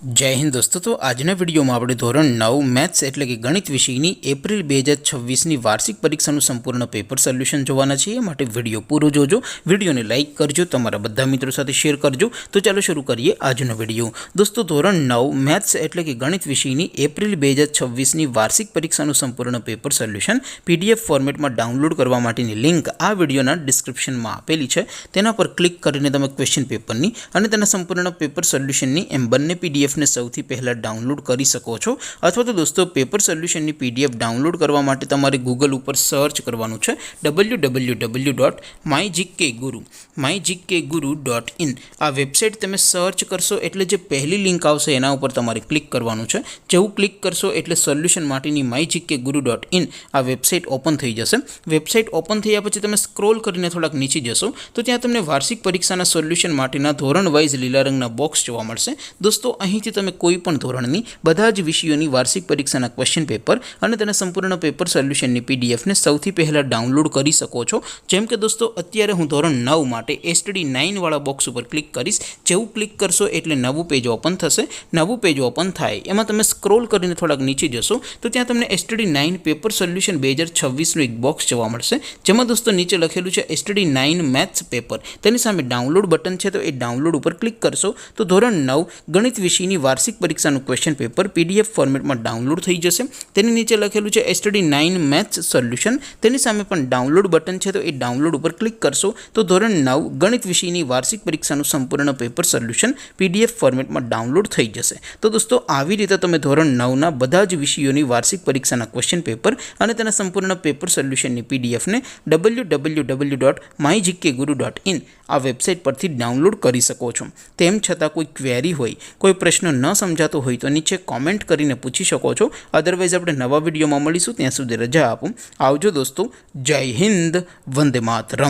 जय हिंद दोस्तों। तो आजना वीडियो में આપણે ધોરણ 9 મેથ્સ એટલે કે ગણિત વિષયની એપ્રિલ 2026ની વાર્ષિક પરીક્ષાનું સંપૂર્ણ પેપર સોલ્યુશન જોવાના છે। એ માટે વિડિયો પૂરો જોજો, વિડિયોને લાઈક કરજો, તમારા બધા મિત્રો સાથે શેર કરજો। તો ચાલો શરૂ કરીએ આજનો વિડિયો। દોસ્તો ધોરણ 9 મેથ્સ એટલે કે ગણિત વિષયની એપ્રિલ 2026ની વાર્ષિક પરીક્ષાનું સંપૂર્ણ પેપર સોલ્યુશન પીડીએફ ફોર્મેટમાં ડાઉનલોડ કરવા માટેની લિંક આ વિડિયોના ડિસ્ક્રિપ્શનમાં આપેલી છે। તેના પર ક્લિક કરીને તમે ક્વેશ્ચન પેપરની અને તેના સંપૂર્ણ પેપર સોલ્યુશનની એમ બંને પીડીએફ ने સૌથી પહેલા ડાઉનલોડ કરી શકો છો। અથવા તો દોસ્તો પેપર સોલ્યુશનની પીડીએફ ડાઉનલોડ કરવા માટે તમારે ગૂગલ ઉપર સર્ચ કરવાનું છે www.mygkguru.in। આ વેબસાઇટ તમે સર્ચ કરશો એટલે જે પહેલી લિંક આવશે એના ઉપર તમારે ક્લિક કરવાનું છે। જેવું ક્લિક કરશો એટલે સોલ્યુશન માટેની mygkguru.in આ વેબસાઇટ ઓપન થઈ જશે। વેબસાઇટ ઓપન થયા પછી તમે સ્ક્રોલ કરીને થોડાક નીચે જશો તો ત્યાં તમને વાર્ષિક પરીક્ષાના સોલ્યુશન માટેના ધોરણ વાઇઝ લીલા રંગના બોક્સ જોવા મળશે। દોસ્તો અહીં તમે કોઈ પણ ધોરણની બધા જ વિષયોની વાર્ષિક પરીક્ષાના ક્વેશ્ચન પેપર અને તેના સંપૂર્ણ પેપર સોલ્યુશનની પીડીએફને સૌથી પહેલા ડાઉનલોડ કરી શકો છો। જેમ કે દોસ્તો અત્યારે હું ધોરણ 9 માટે STD9 વાળા બોક્સ ઉપર ક્લિક કરીશ। જેવું ક્લિક કરશો એટલે નવું પેજ ઓપન થશે। નવું પેજ ઓપન થાય એમાં તમે સ્ક્રોલ કરીને થોડાક નીચે જશો તો ત્યાં તમને STD9 પેપર સોલ્યુશન 2026નું એક બોક્સ જોવા મળશે। જેમાં દોસ્તો નીચે લખેલું છે STD9 મેથ્સ પેપર, તેની સામે ડાઉનલોડ બટન છે તો એ ડાઉનલોડ ઉપર ક્લિક કરશો તો ધોરણ 9 ગણિત વિષયની વાર્ષિક પરીક્ષાનું ક્વેશ્ચન પેપર પીડીએફ ફોર્મેટમાં ડાઉનલોડ થઈ જશે। તેની નીચે લખેલું છે STD9 મેથ્સ સોલ્યુશન, તેની સામે પણ ડાઉનલોડ બટન છે તો એ ડાઉનલોડ ઉપર ક્લિક કરશો તો ધોરણ 9 ગણિત વિષયની વાર્ષિક પરીક્ષાનું સંપૂર્ણ પેપર સોલ્યુશન પીડીએફ ફોર્મેટમાં ડાઉનલોડ થઈ જશે। તો દોસ્તો આવી રીતે તમે ધોરણ 9ના બધા જ વિષયોની વાર્ષિક પરીક્ષાના ક્વેશ્ચન પેપર અને તેના સંપૂર્ણ પેપર સોલ્યુશનની પીડીએફને www.mygkguru.in આ વેબસાઇટ પરથી ડાઉનલોડ કરી શકો છો। તેમ છતાં કોઈ ક્વેરી હોય, કોઈ પ્રશ્ન ન સમજાતો હોય તો નીચે કોમેન્ટ કરીને પૂછી શકો છો। અદરવાઇઝ આપણે નવા વિડીયોમાં મળીશું, ત્યાં સુધી રજા આપો। આવજો દોસ્તો, જય હિન્દ, વંદે માતરમ।